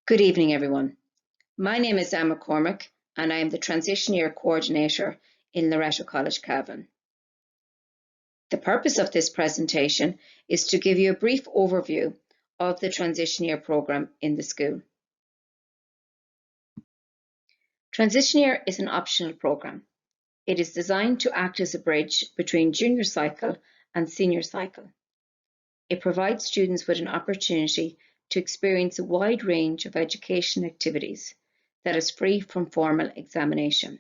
Good evening, everyone. My name is Anne McCormick, and I am the Transition Year Coordinator in Loreto College, Cavan. The purpose of this presentation is to give you a brief overview of the Transition Year programme in the school. Transition Year is an optional programme. It is designed to act as a bridge between junior cycle and senior cycle. It provides students with an opportunity to experience a wide range of education activities that is free from formal examination.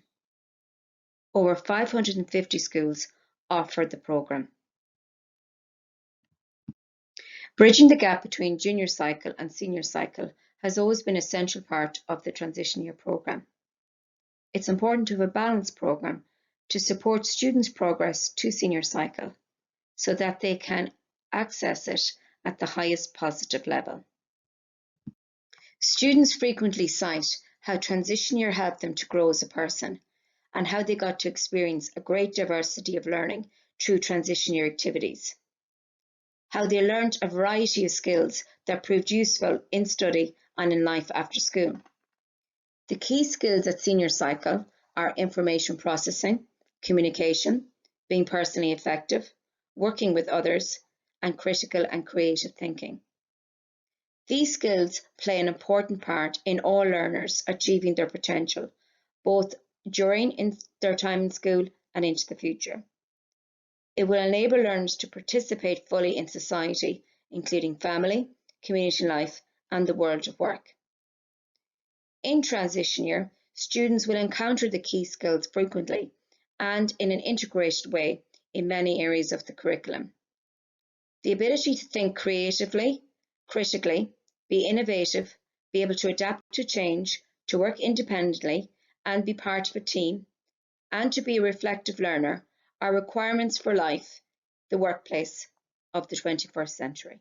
Over 550 schools offer the programme. Bridging the gap between junior cycle and senior cycle has always been an essential part of the Transition Year programme. It's important to have a balanced programme to support students' progress to senior cycle so that they can access it at the highest positive level. Students frequently cite how Transition Year helped them to grow as a person and how they got to experience a great diversity of learning through Transition Year activities. How they learned a variety of skills that proved useful in study and in life after school. The key skills at senior cycle are information processing, communication, being personally effective, working with others, and critical and creative thinking. These skills play an important part in all learners achieving their potential, both during their time in school and into the future. It will enable learners to participate fully in society, including family, community life, and the world of work. In Transition Year, students will encounter the key skills frequently and in an integrated way in many areas of the curriculum. The ability to think creatively, critically, be innovative, be able to adapt to change, to work independently and be part of a team, and to be a reflective learner are requirements for life, the workplace of the 21st century.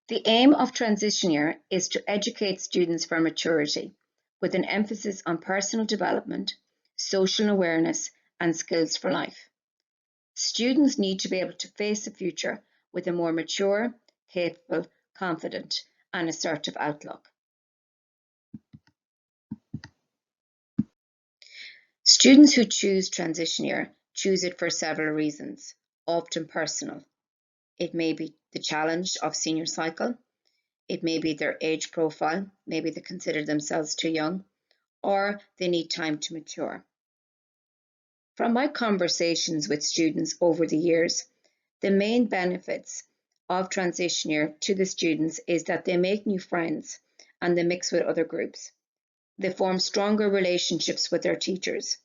The aim of Transition Year is to educate students for maturity, with an emphasis on personal development, social awareness, and skills for life. Students need to be able to face the future with a more mature, capable, confident, and assertive outlook. Students who choose Transition Year choose it for several reasons, often personal. It may be the challenge of senior cycle, it may be their age profile, maybe they consider themselves too young, or they need time to mature. From my conversations with students over the years, the main benefits of Transition Year to the students is that they make new friends and they mix with other groups. They form stronger relationships with their teachers.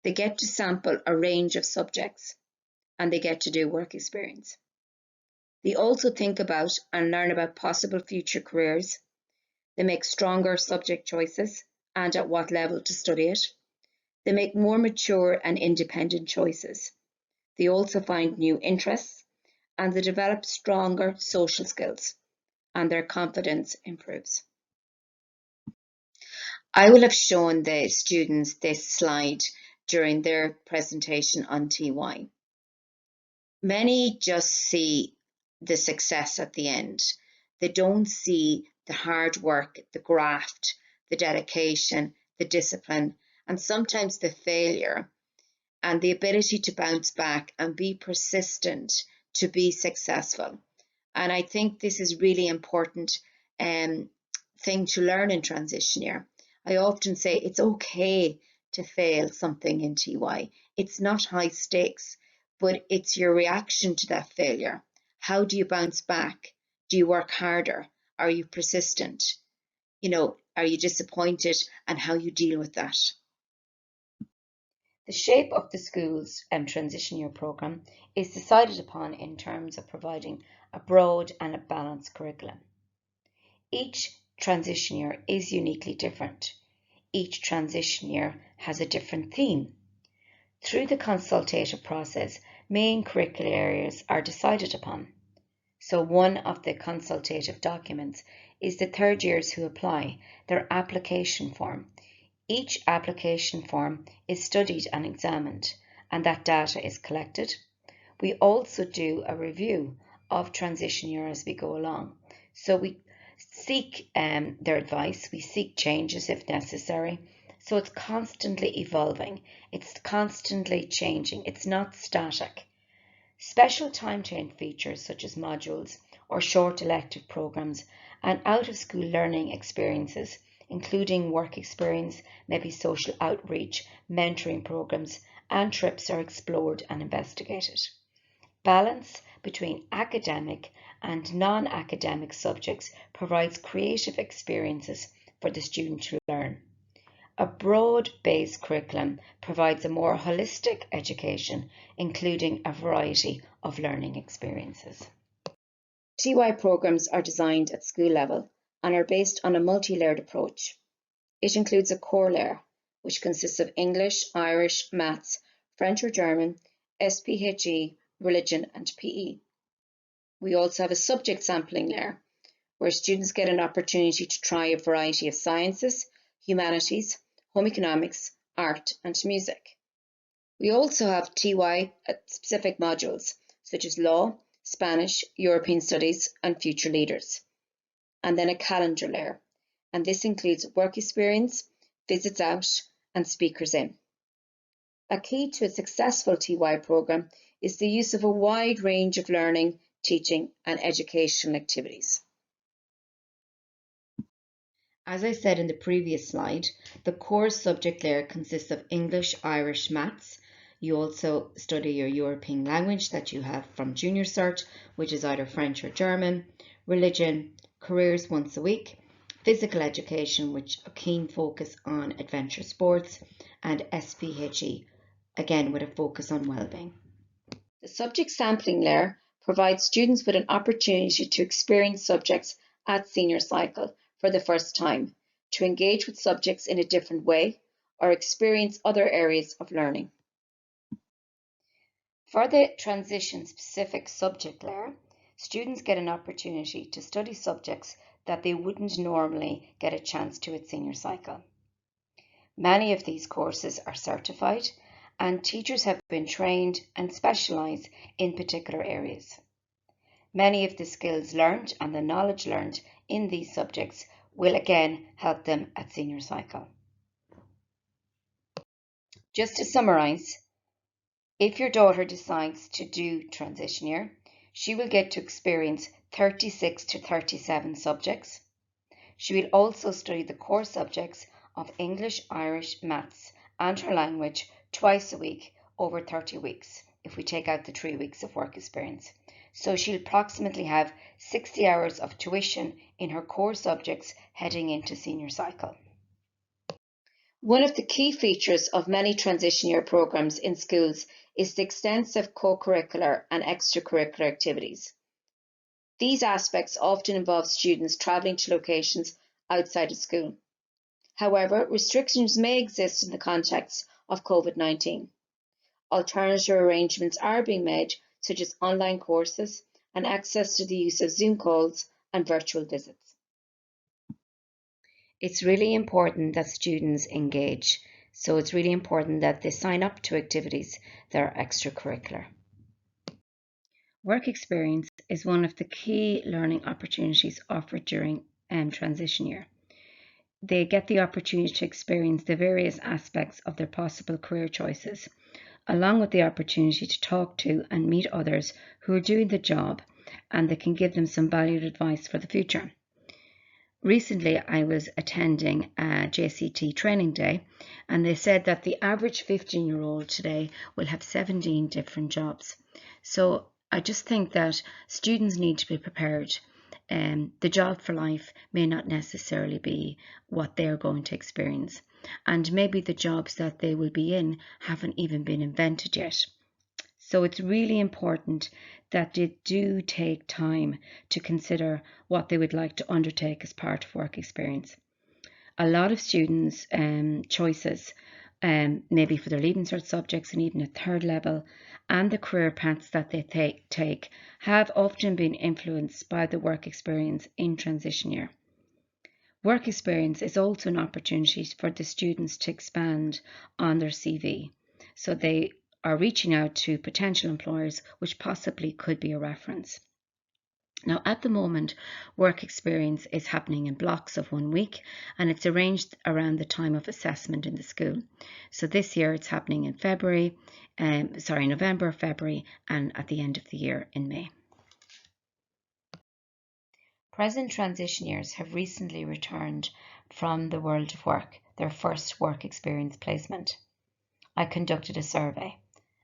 They get to sample a range of subjects and they get to do work experience. They also think about and learn about possible future careers. They make stronger subject choices and at what level to study it. They make more mature and independent choices. They also find new interests and they develop stronger social skills and their confidence improves. I will have shown the students this slide during their presentation on TY. Many just see the success at the end. They don't see the hard work, the graft, the dedication, the discipline, and sometimes the failure, and the ability to bounce back and be persistent to be successful. And I think this is really important thing to learn in Transition Year. I often say it's okay to fail something in TY. It's not high stakes, but it's your reaction to that failure. How do you bounce back? Do you work harder? Are you persistent? Are you disappointed, and how you deal with that? The shape of the school's Transition Year programme is decided upon in terms of providing a broad and a balanced curriculum. Each Transition Year is uniquely different. Each Transition Year has a different theme. Through the consultative process, main curricular areas are decided upon. So one of the consultative documents is the third years who apply, their application form. Each application form is studied and examined, and that data is collected. We also do a review of transition year as we go along. So we seek their advice, we seek changes if necessary. So it's constantly evolving, it's constantly changing, it's not static. Special timetable features such as modules or short elective programs and out-of-school learning experiences, including work experience, maybe social outreach, mentoring programs, and trips are explored and investigated. Balance between academic and non-academic subjects provides creative experiences for the student to learn. A broad-based curriculum provides a more holistic education, including a variety of learning experiences. TY programs are designed at school level and are based on a multi-layered approach. It includes a core layer, which consists of English, Irish, Maths, French or German, SPHE, Religion and PE. We also have a subject sampling layer, where students get an opportunity to try a variety of sciences, humanities, home economics, art and music. We also have TY specific modules such as law, Spanish, European studies and future leaders. And then a calendar layer, and this includes work experience, visits out and speakers in. A key to a successful TY programme is the use of a wide range of learning, teaching and educational activities. As I said in the previous slide, the core subject layer consists of English, Irish, Maths. You also study your European language that you have from Junior Cert, which is either French or German, religion, careers once a week, physical education, which a keen focus on adventure sports, and SPHE, again with a focus on well-being. The subject sampling layer provides students with an opportunity to experience subjects at senior cycle for the first time, to engage with subjects in a different way, or experience other areas of learning. For the transition-specific subject layer, students get an opportunity to study subjects that they wouldn't normally get a chance to at senior cycle. Many of these courses are certified, and teachers have been trained and specialise in particular areas. Many of the skills learned and the knowledge learned in these subjects will again help them at senior cycle. Just to summarise, if your daughter decides to do transition year, she will get to experience 36 to 37 subjects. She will also study the core subjects of English, Irish, Maths and her language twice a week over 30 weeks, if we take out the 3 weeks of work experience. So she'll approximately have 60 hours of tuition in her core subjects heading into senior cycle. One of the key features of many transition year programs in schools is the extensive co-curricular and extracurricular activities. These aspects often involve students travelling to locations outside of school. However, restrictions may exist in the context of COVID-19. Alternative arrangements are being made, such as online courses and access to the use of Zoom calls and virtual visits. It's really important that students engage, so it's really important that they sign up to activities that are extracurricular. Work experience is one of the key learning opportunities offered during transition year. They get the opportunity to experience the various aspects of their possible career choices, along with the opportunity to talk to and meet others who are doing the job and that can give them some valued advice for the future. Recently, I was attending a JCT training day, and they said that the average 15-year-old today will have 17 different jobs. So I just think that students need to be prepared. The job for life may not necessarily be what they're going to experience, and maybe the jobs that they will be in haven't even been invented yet. So it's really important that they do take time to consider what they would like to undertake as part of work experience. A lot of students' choices, maybe for their Leaving Cert subjects and even at third level, and the career paths that they take have often been influenced by the work experience in transition year. Work experience is also an opportunity for the students to expand on their CV, so they are reaching out to potential employers which possibly could be a reference. Now, at the moment, work experience is happening in blocks of 1 week, and it's arranged around the time of assessment in the school. So this year it's happening in November, February, and at the end of the year in May. Present transition years have recently returned from the world of work, their first work experience placement. I conducted a survey,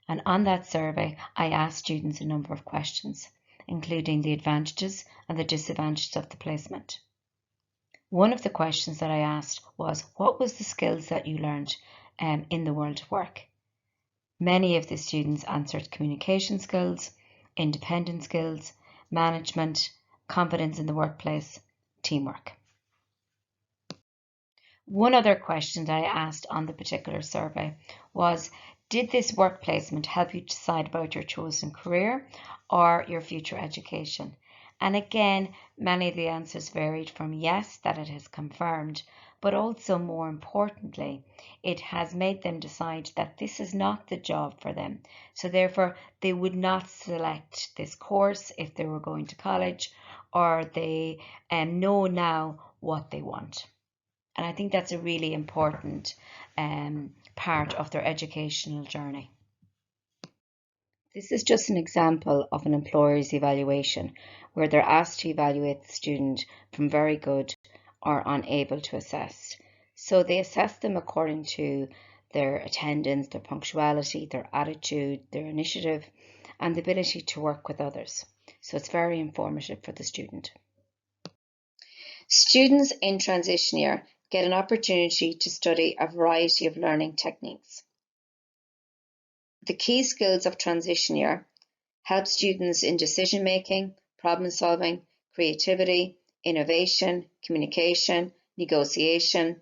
and on that survey I asked students a number of questions, including the advantages and the disadvantages of the placement. One of the questions that I asked was, what was the skills that you learned in the world of work? Many of the students answered communication skills, independent skills, management, confidence in the workplace, teamwork. One other question that I asked on the particular survey was, did this work placement help you decide about your chosen career or your future education? And again, many of the answers varied from yes, that it has confirmed, but also more importantly, it has made them decide that this is not the job for them. So therefore, they would not select this course if they were going to college, or they know now what they want. And I think that's a really important part of their educational journey. This is just an example of an employer's evaluation where they're asked to evaluate the student from very good or unable to assess. So they assess them according to their attendance, their punctuality, their attitude, their initiative, and the ability to work with others. So it's very informative for the student. Students in transition year get an opportunity to study a variety of learning techniques. The key skills of transition year help students in decision making, problem solving, creativity, innovation, communication, negotiation,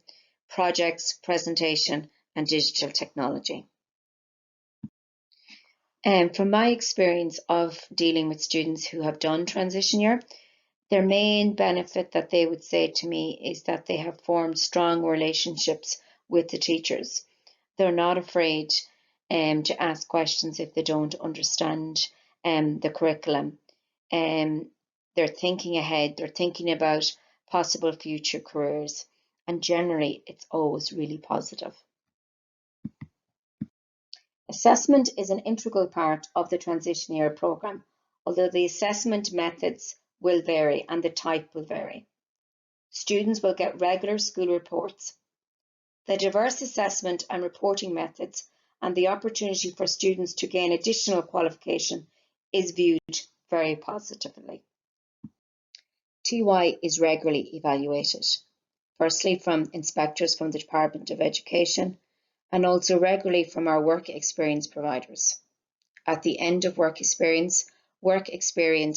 projects, presentation, and digital technology. From my experience of dealing with students who have done transition year, their main benefit that they would say to me is that they have formed strong relationships with the teachers. They're not afraid to ask questions if they don't understand the curriculum. They're thinking ahead, they're thinking about possible future careers, and generally it's always really positive. Assessment is an integral part of the transition year programme, although the assessment methods will vary and the type will vary. Students will get regular school reports. The diverse assessment and reporting methods and the opportunity for students to gain additional qualification is viewed very positively. TY is regularly evaluated, firstly from inspectors from the Department of Education and also regularly from our work experience providers. At the end of work experience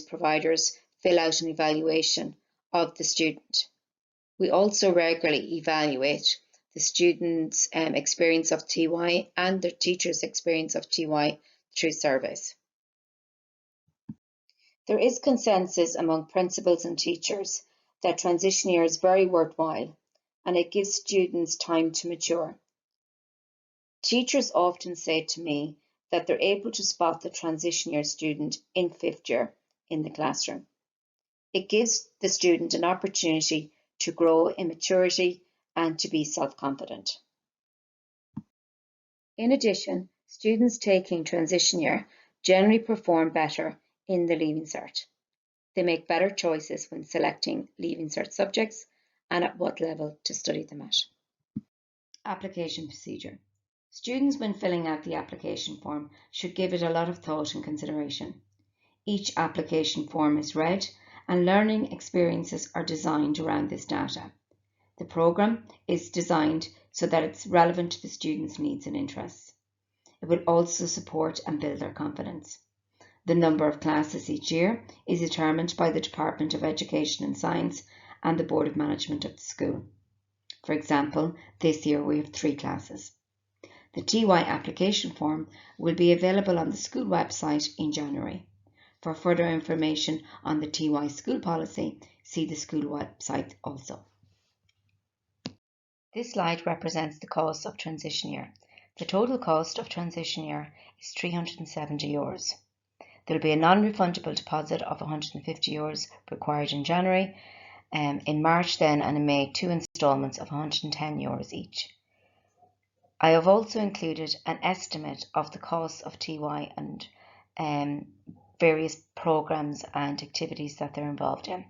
providers fill out an evaluation of the student. We also regularly evaluate the students' experience of TY and their teachers' experience of TY through surveys. There is consensus among principals and teachers that transition year is very worthwhile and it gives students time to mature. Teachers often say to me that they're able to spot the transition year student in 5th year in the classroom. It gives the student an opportunity to grow in maturity and to be self-confident. In addition, students taking transition year generally perform better in the Leaving Cert. They make better choices when selecting Leaving Cert subjects and at what level to study them at. Application procedure. Students, when filling out the application form, should give it a lot of thought and consideration. Each application form is read and learning experiences are designed around this data. The programme is designed so that it's relevant to the students' needs and interests. It will also support and build their confidence. The number of classes each year is determined by the Department of Education and Science and the Board of Management of the school. For example, this year we have 3 classes. The TY application form will be available on the school website in January. For further information on the TY school policy, see the school website also. This slide represents the cost of transition year. The total cost of transition year is €370. There will be a non-refundable deposit of €150 required in January, in March then, and in May 2 instalments of €110 each. I have also included an estimate of the costs of TY and various programs and activities that they're involved in.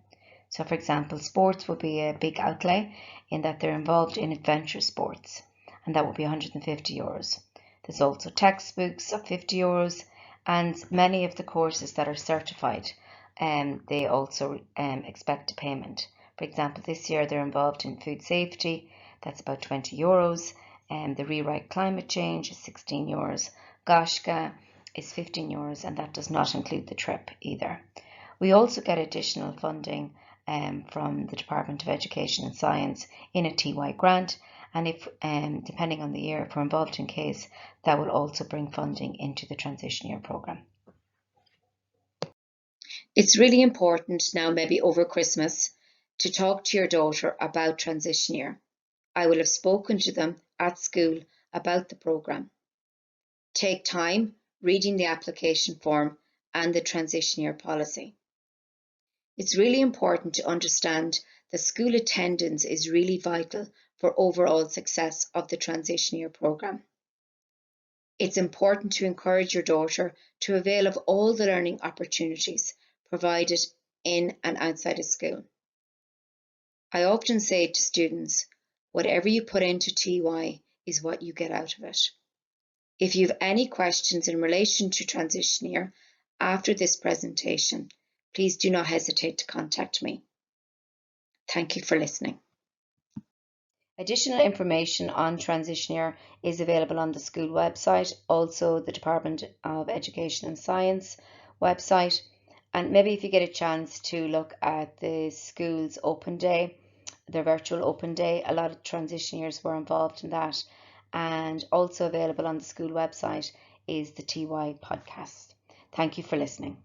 So for example, sports will be a big outlay in that they're involved in adventure sports, and that will be €150. There's also textbooks of €50, and many of the courses that are certified, they also expect a payment. For example, this year they're involved in food safety, that's about €20, and the Rewrite Climate Change is €16, Gashka is €15, and that does not include the trip either. We also get additional funding from the Department of Education and Science in a TY grant, and if depending on the year, if we're involved in case, that will also bring funding into the transition year programme. It's really important now, maybe over Christmas, to talk to your daughter about transition year. I will have spoken to them at school about the programme. Take time reading the application form and the transition year policy. It's really important to understand that school attendance is really vital for overall success of the transition year programme. It's important to encourage your daughter to avail of all the learning opportunities provided in and outside of school. I often say to students, whatever you put into TY is what you get out of it. If you have any questions in relation to transition year after this presentation, please do not hesitate to contact me. Thank you for listening. Additional information on transition year is available on the school website, also the Department of Education and Science website. And maybe if you get a chance to look at the school's open day, their virtual open day, a lot of transition years were involved in that. And also available on the school website is the TY podcast. Thank you for listening.